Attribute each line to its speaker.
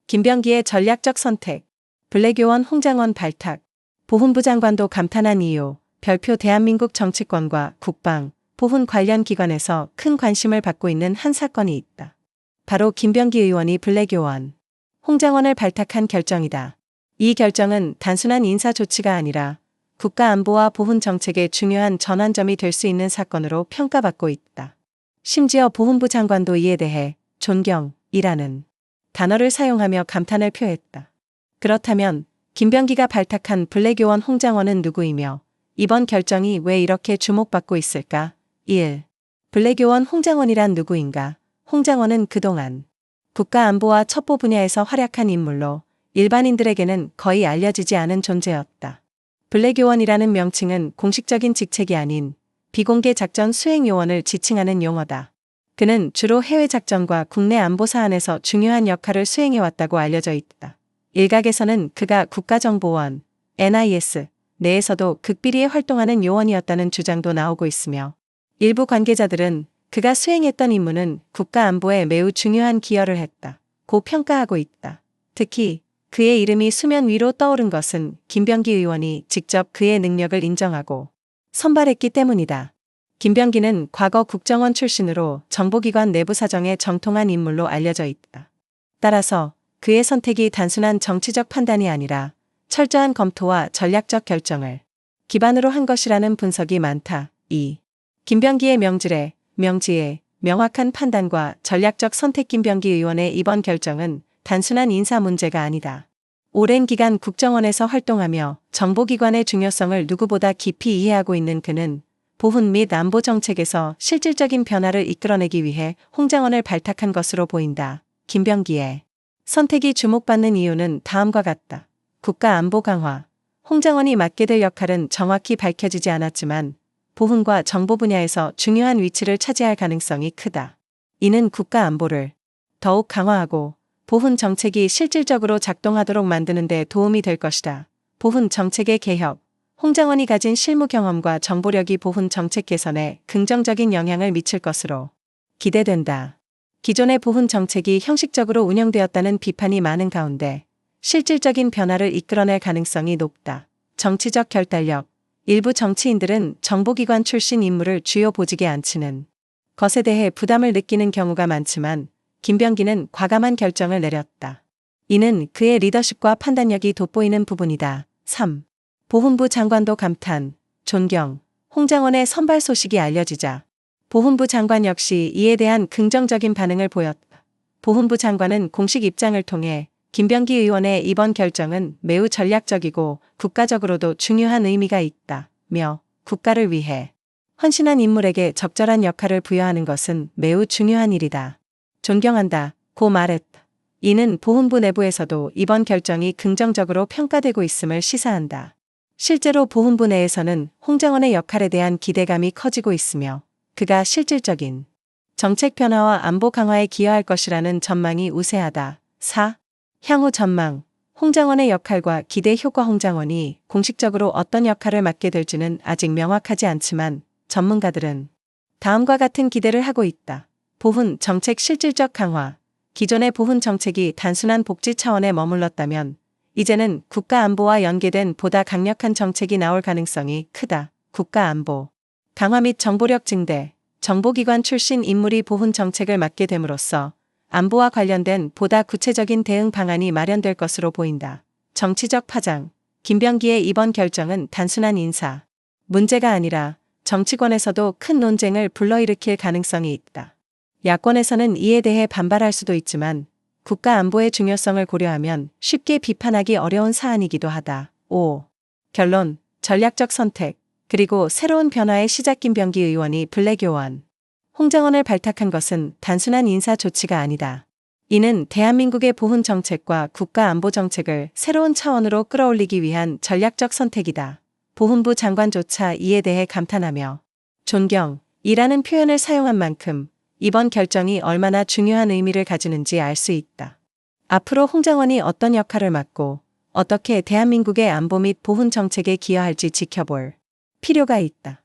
Speaker 1: 김병기의 전략적 선택, 블랙요원 홍장원 발탁, 보훈부 장관도 감탄한 이유, 별표 대한민국 정치권과 국방, 보훈 관련 기관에서 큰 관심을 받고 있는 한 사건이 있다. 바로 김병기 의원이 블랙요원 홍장원을 발탁한 결정이다. 이 결정은 단순한 인사 조치가 아니라 국가 안보와 보훈 정책의 중요한 전환점이 될 수 있는 사건으로 평가받고 있다. 심지어 보훈부 장관도 이에 대해 존경이라는 단어를 사용하며 감탄을 표했다. 그렇다면 김병기가 발탁한 블랙요원 홍장원은 누구이며 이번 결정이 왜 이렇게 주목받고 있을까? 1. 블랙요원 홍장원이란 누구인가? 홍장원은 그동안 국가안보와 첩보 분야에서 활약한 인물로 일반인들에게는 거의 알려지지 않은 존재였다. 블랙요원이라는 명칭은 공식적인 직책이 아닌 비공개 작전 수행요원을 지칭하는 용어다. 그는 주로 해외 작전과 국내 안보 사안에서 중요한 역할을 수행해왔다고 알려져 있다. 일각에서는 그가 국가정보원, NIS 내에서도 극비리에 활동하는 요원이었다는 주장도 나오고 있으며 일부 관계자들은 그가 수행했던 임무는 국가안보에 매우 중요한 기여를 했다고 평가하고 있다. 특히 그의 이름이 수면 위로 떠오른 것은 김병기 의원이 직접 그의 능력을 인정하고 선발했기 때문이다. 김병기는 과거 국정원 출신으로 정보기관 내부 사정에 정통한 인물로 알려져 있다. 따라서 그의 선택이 단순한 정치적 판단이 아니라 철저한 검토와 전략적 결정을 기반으로 한 것이라는 분석이 많다. 2. 김병기의 명지에 명확한 판단과 전략적 선택. 김병기 의원의 이번 결정은 단순한 인사 문제가 아니다. 오랜 기간 국정원에서 활동하며 정보기관의 중요성을 누구보다 깊이 이해하고 있는 그는 보훈 및 안보 정책에서 실질적인 변화를 이끌어내기 위해 홍장원을 발탁한 것으로 보인다. 김병기의 선택이 주목받는 이유는 다음과 같다. 국가 안보 강화. 홍장원이 맡게 될 역할은 정확히 밝혀지지 않았지만 보훈과 정보 분야에서 중요한 위치를 차지할 가능성이 크다. 이는 국가 안보를 더욱 강화하고 보훈 정책이 실질적으로 작동하도록 만드는 데 도움이 될 것이다. 보훈 정책의 개혁. 홍장원이 가진 실무 경험과 정보력이 보훈 정책 개선에 긍정적인 영향을 미칠 것으로 기대된다. 기존의 보훈 정책이 형식적으로 운영되었다는 비판이 많은 가운데 실질적인 변화를 이끌어낼 가능성이 높다. 정치적 결단력. 일부 정치인들은 정보기관 출신 인물을 주요 보직에 앉히는 것에 대해 부담을 느끼는 경우가 많지만 김병기는 과감한 결정을 내렸다. 이는 그의 리더십과 판단력이 돋보이는 부분이다. 3. 보훈부 장관도 감탄, 존경. 홍장원의 선발 소식이 알려지자 보훈부 장관 역시 이에 대한 긍정적인 반응을 보였다. 보훈부 장관은 공식 입장을 통해 김병기 의원의 이번 결정은 매우 전략적이고 국가적으로도 중요한 의미가 있다며 국가를 위해 헌신한 인물에게 적절한 역할을 부여하는 것은 매우 중요한 일이다. 존경한다. 고 말했다. 이는 보훈부 내부에서도 이번 결정이 긍정적으로 평가되고 있음을 시사한다. 실제로 보훈부 내에서는 홍장원의 역할에 대한 기대감이 커지고 있으며 그가 실질적인 정책 변화와 안보 강화에 기여할 것이라는 전망이 우세하다. 4. 향후 전망. 홍장원의 역할과 기대 효과. 홍장원이 공식적으로 어떤 역할을 맡게 될지는 아직 명확하지 않지만 전문가들은 다음과 같은 기대를 하고 있다. 보훈 정책 실질적 강화. 기존의 보훈 정책이 단순한 복지 차원에 머물렀다면 이제는 국가안보와 연계된 보다 강력한 정책이 나올 가능성이 크다. 국가안보 강화 및 정보력 증대. 정보기관 출신 인물이 보훈 정책을 맡게 됨으로써 안보와 관련된 보다 구체적인 대응 방안이 마련될 것으로 보인다. 정치적 파장. 김병기의 이번 결정은 단순한 인사 문제가 아니라 정치권에서도 큰 논쟁을 불러일으킬 가능성이 있다. 야권에서는 이에 대해 반발할 수도 있지만 국가 안보의 중요성을 고려하면 쉽게 비판하기 어려운 사안이기도 하다. 5. 결론. 전략적 선택. 그리고 새로운 변화의 시작. 김병기 의원이 블랙요원 홍장원을 발탁한 것은 단순한 인사 조치가 아니다. 이는 대한민국의 보훈 정책과 국가 안보 정책을 새로운 차원으로 끌어올리기 위한 전략적 선택이다. 보훈부 장관조차 이에 대해 감탄하며 존경이라는 표현을 사용한 만큼 이번 결정이 얼마나 중요한 의미를 가지는지 알 수 있다. 앞으로 홍장원이 어떤 역할을 맡고 어떻게 대한민국의 안보 및 보훈 정책에 기여할지 지켜볼 필요가 있다.